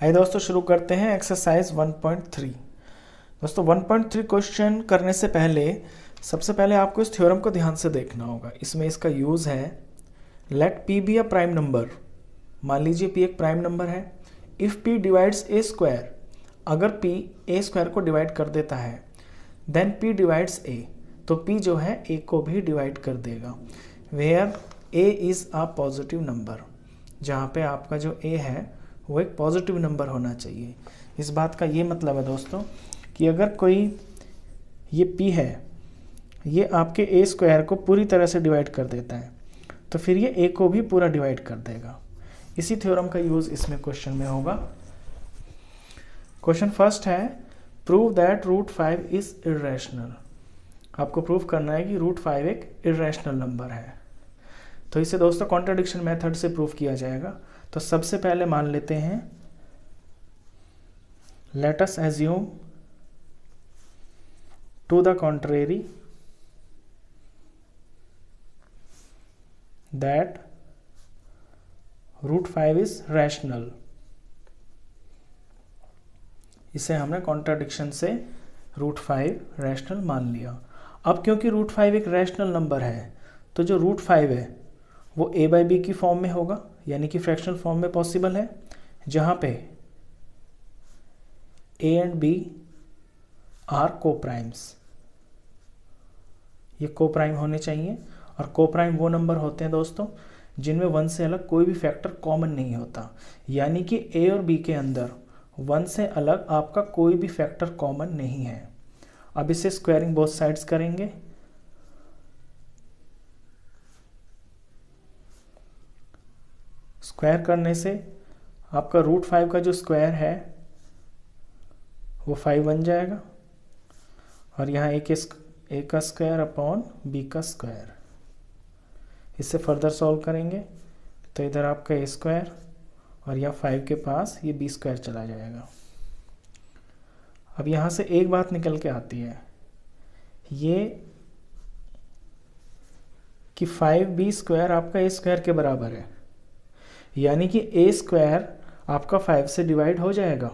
आइए दोस्तों शुरू करते हैं एक्सरसाइज 1.3। दोस्तों 1.3 क्वेश्चन करने से पहले सबसे पहले आपको इस थ्योरम को ध्यान से देखना होगा। इसमें इसका यूज़ है let p be a prime number. मान लीजिए p एक प्राइम नंबर है। If p divides a square, अगर p a स्क्वायर को डिवाइड कर देता है देन p डिवाइड्स a, तो p जो है a को भी डिवाइड कर देगा। Where a is a positive number, जहाँ पे आपका जो a है वो एक पॉजिटिव नंबर होना चाहिए। इस बात का ये मतलब है दोस्तों कि अगर कोई ये p है, ये आपके a स्क्वायर को पूरी तरह से डिवाइड कर देता है तो फिर ये a को भी पूरा डिवाइड कर देगा। इसी थ्योरम का यूज़ इसमें क्वेश्चन में होगा। क्वेश्चन फर्स्ट है प्रूव दैट √5 इज़ इर्रेशनल। आपको प्रूव करना है कि √5 एक इर्रेशनल नंबर है। तो इसे दोस्तों कॉन्ट्रडिक्शन मेथड से प्रूव किया जाएगा। तो सबसे पहले मान लेते हैं let us assume to the contrary that √5 is rational. इसे हमने कॉन्ट्रडिक्शन से √5 रैशनल मान लिया। अब क्योंकि √5 एक रैशनल नंबर है तो जो √5 है वो a/b की फॉर्म में होगा, यानी कि फ्रैक्शनल फॉर्म में पॉसिबल है, जहाँ पे a एंड b आर को-प्राइम्स। ये को-प्राइम होने चाहिए और को-प्राइम वो नंबर होते हैं दोस्तों जिनमें 1 से अलग कोई भी फैक्टर कॉमन नहीं होता, यानी कि a और b के अंदर 1 से अलग आपका कोई भी फैक्टर कॉमन नहीं है। अब इसे स्क्वायरिंग बोथ साइड्स करेंगे। स्क्वायर करने से आपका √5 का जो स्क्वायर है वो 5 बन जाएगा और यहाँ a का स्क्वायर अपॉन b का स्क्वायर। इससे फर्दर सॉल्व करेंगे तो इधर आपका a स्क्वायर और यहाँ 5 के पास ये b स्क्वायर चला जाएगा। अब यहाँ से एक बात निकल के आती है ये कि 5b स्क्वायर आपका a स्क्वायर के बराबर है, यानी कि a स्क्वायर आपका 5 से डिवाइड हो जाएगा।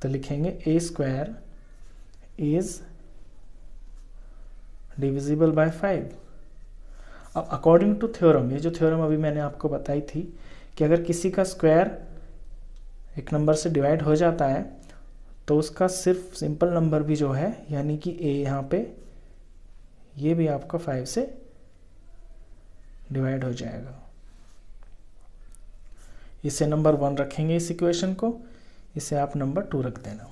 तो लिखेंगे a square is divisible by 5। अब अकॉर्डिंग टू थ्योरम, ये जो थ्योरम अभी मैंने आपको बताई थी कि अगर किसी का स्क्वायर एक नंबर से डिवाइड हो जाता है तो उसका सिर्फ सिंपल नंबर भी जो है यानी कि a यहाँ पे ये भी आपका 5 से डिवाइड हो जाएगा। इसे नंबर 1 रखेंगे इस इक्वेशन को, इसे आप नंबर 2 रख देना।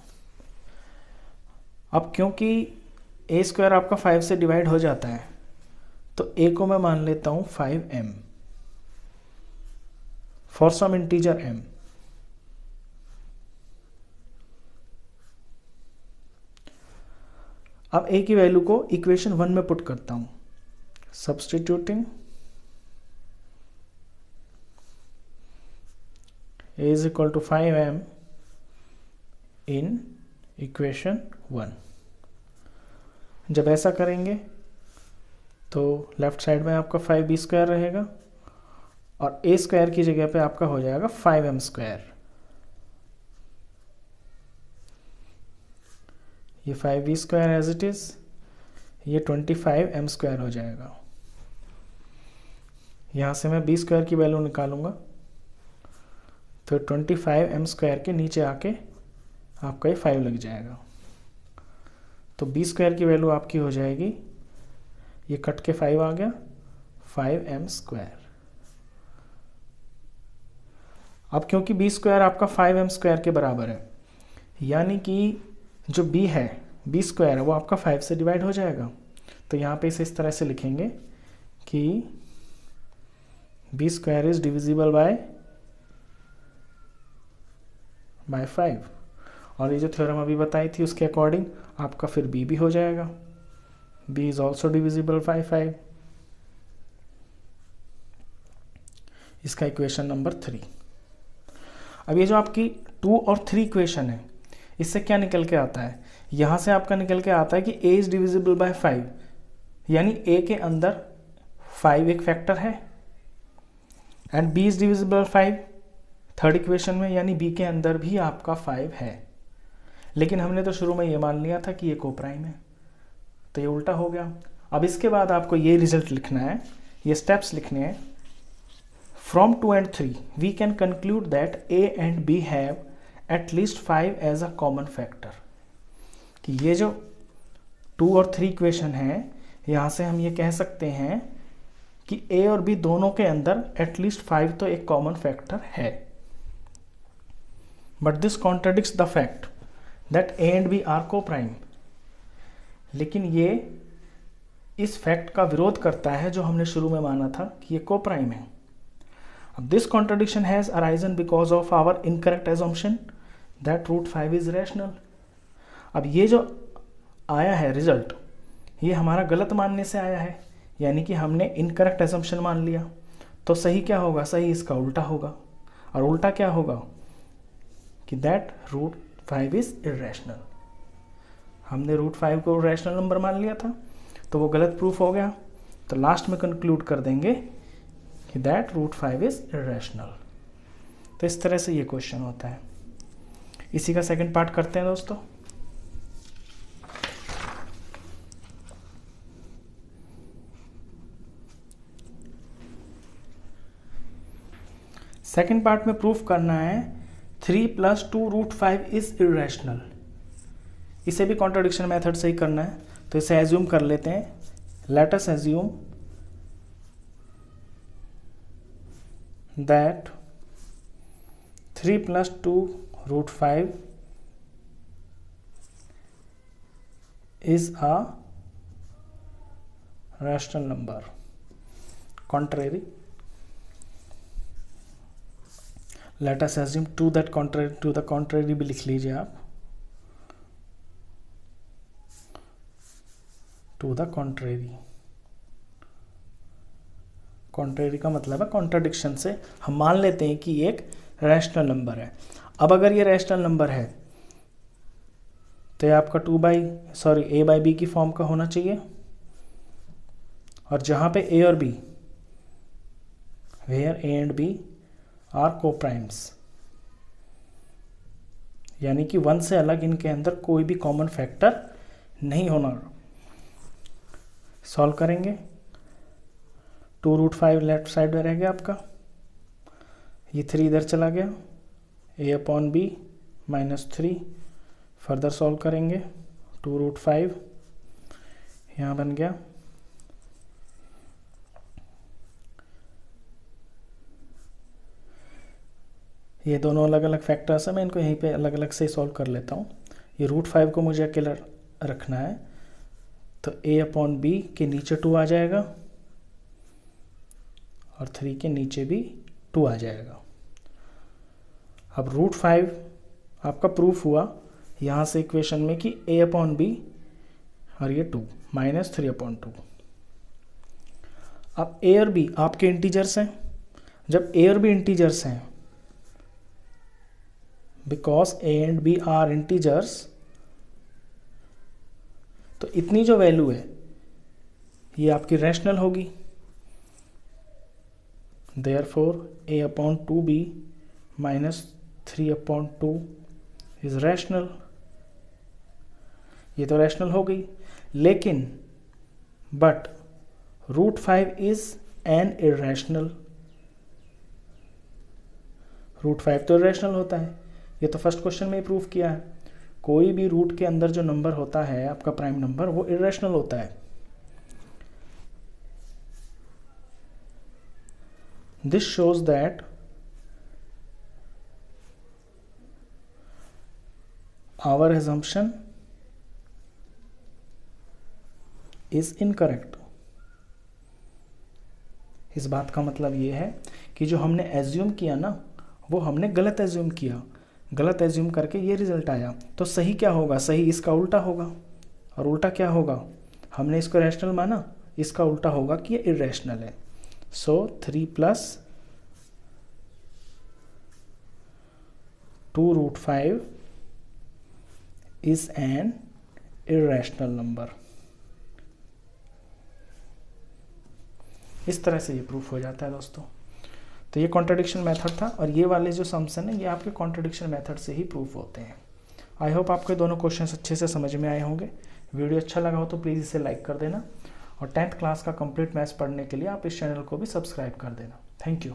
अब क्योंकि a स्क्वायर आपका 5 से डिवाइड हो जाता है तो a को मैं मान लेता हूँ 5m for some integer m। अब a की वैल्यू को इक्वेशन 1 में पुट करता हूँ, substituting a is equal to 5m in equation 1। जब ऐसा करेंगे तो लेफ्ट साइड में आपका 5b स्क्वायर रहेगा और a स्क्वायर की जगह पे आपका हो जाएगा 5m स्क्वायर। ये 5b square as it is, ये 25m स्क्वायर हो जाएगा। यहाँ से मैं b स्क्वायर की वैल्यू निकालूंगा तो 25m स्क्वायर के नीचे आके आपका ये 5 लग जाएगा। तो b स्क्वायर की वैल्यू आपकी हो जाएगी, ये कट के 5 आ गया, 5m स्क्वायर। अब क्योंकि b स्क्वायर आपका 5m स्क्वायर के बराबर है, यानी कि जो b है b स्क्वायर है वो आपका 5 से डिवाइड हो जाएगा। तो यहाँ पे इसे इस तरह से लिखेंगे कि b square is divisible by 5। और ये जो थ्योरम अभी बताई थी उसके अकॉर्डिंग आपका फिर b भी हो जाएगा, b is also divisible by 5। इसका इक्वेशन नंबर 3। अब ये जो आपकी 2 और 3 इक्वेशन है इससे क्या निकल के आता है, यहाँ से आपका निकल के आता है कि a इज डिविजिबल बाय 5, यानी a के अंदर 5 एक फैक्टर है and b is divisible by 5, third equation में यानी बी के अंदर भी आपका 5 है, लेकिन हमने तो शुरू में ये मान लिया था कि ये कोप्राइम है, तो ये उल्टा हो गया। अब इसके बाद आपको ये रिजल्ट लिखना है, ये स्टेप्स लिखने हैं। From 2 and 3 we can conclude that A and B have at least 5 as a common factor. कि ये जो 2 और 3 इक्वेशन है, यहाँ से हम ये कह सकते हैं कि ए और बी दोनों के अंदर एटलीस्ट 5 तो एक कॉमन फैक्टर है। But this contradicts the fact that A and B are coprime. लेकिन ये इस फैक्ट का विरोध करता है जो हमने शुरू में माना था कि ये कोप्राइम है। अब this contradiction has arisen because of our incorrect assumption that root 5 is rational. अब ये जो आया है रिजल्ट, ये हमारा गलत मानने से आया है, यानी कि हमने इनकरेक्ट एजम्पशन मान लिया। तो सही क्या होगा? सही इसका उल्टा होगा। और उल्टा क्या होगा? कि दैट रूट 5 इज इरेशनल। हमने रूट 5 को रैशनल नंबर मान लिया था, तो वो गलत प्रूफ हो गया। तो लास्ट में कंक्लूड कर देंगे कि दैट रूट 5 इज इरेशनल। तो इस तरह से ये क्वेश्चन होता है। इसी का सेकंड पार्ट करते हैं दोस्तों। सेकंड पार्ट में प्रूफ करना है 3 + 2 रूट 5 इज इरेशनल। इसे भी कॉन्ट्रडिक्शन मेथड से ही करना है, तो इसे एज्यूम कर लेते हैं। Let us assume that 3 + 2 root 5 is a rational number. Contrary, let us assume to the contrary भी लिख लीजिए आप, to the contrary का मतलब है कॉन्ट्रडिक्शन से हम मान लेते हैं कि एक रैशनल नंबर है। अब अगर ये रैशनल नंबर है तो ये आपका a/b की फॉर्म का होना चाहिए, और जहां पे a और b, where a and b are coprimes, यानी कि 1 से अलग इनके अंदर कोई भी कॉमन फैक्टर नहीं होना। सॉल्व करेंगे, 2 रूट 5 लेफ्ट साइड में रह गया आपका, ये 3 इधर चला गया, a/b -3। फर्दर सॉल्व करेंगे, 2 रूट 5 यहाँ बन गया, ये दोनों अलग अलग फैक्टर्स हैं, मैं इनको यहीं पे अलग अलग से सॉल्व कर लेता हूँ। ये रूट 5 को मुझे अकेला रखना है, तो a/b के नीचे 2 आ जाएगा और 3 के नीचे भी 2 आ जाएगा। अब रूट 5 आपका प्रूफ हुआ यहाँ से इक्वेशन में कि a/b और ये 2 -3/2। अब a और b आपके इंटीजर्स हैं। जब a और b इंटीजर्स हैं, because a and b are integers, तो इतनी जो वैल्यू है ये आपकी रैशनल होगी। Therefore a/2b -3/2 is rational. ये तो रैशनल हो गई, लेकिन but root 5 is an irrational. Root 5 तो इरेशनल होता है, ये तो फर्स्ट क्वेश्चन में ही प्रूफ किया है। कोई भी रूट के अंदर जो नंबर होता है आपका प्राइम नंबर, वो इरेशनल होता है। This shows that our assumption is incorrect. इस बात का मतलब ये है कि जो हमने एज्यूम किया ना, वो हमने गलत एज्यूम किया। गलत एज्यूम करके ये रिजल्ट आया। तो सही क्या होगा? सही इसका उल्टा होगा। और उल्टा क्या होगा? हमने इसको रैशनल माना, इसका उल्टा होगा कि ये इरेशनल है। So 3 + 2 root 5 is an irrational number. इस तरह से ये प्रूफ हो जाता है दोस्तों। तो ये कॉन्ट्रडिक्शन मेथड था, और ये वाले जो सम्स हैं ना ये आपके कॉन्ट्रडिक्शन मेथड से ही प्रूफ होते हैं। आई होप आपके दोनों क्वेश्चन अच्छे से समझ में आए होंगे। वीडियो अच्छा लगा हो तो प्लीज़ इसे लाइक कर देना, और 10th क्लास का कंप्लीट मैथ्स पढ़ने के लिए आप इस चैनल को भी सब्सक्राइब कर देना। Thank you.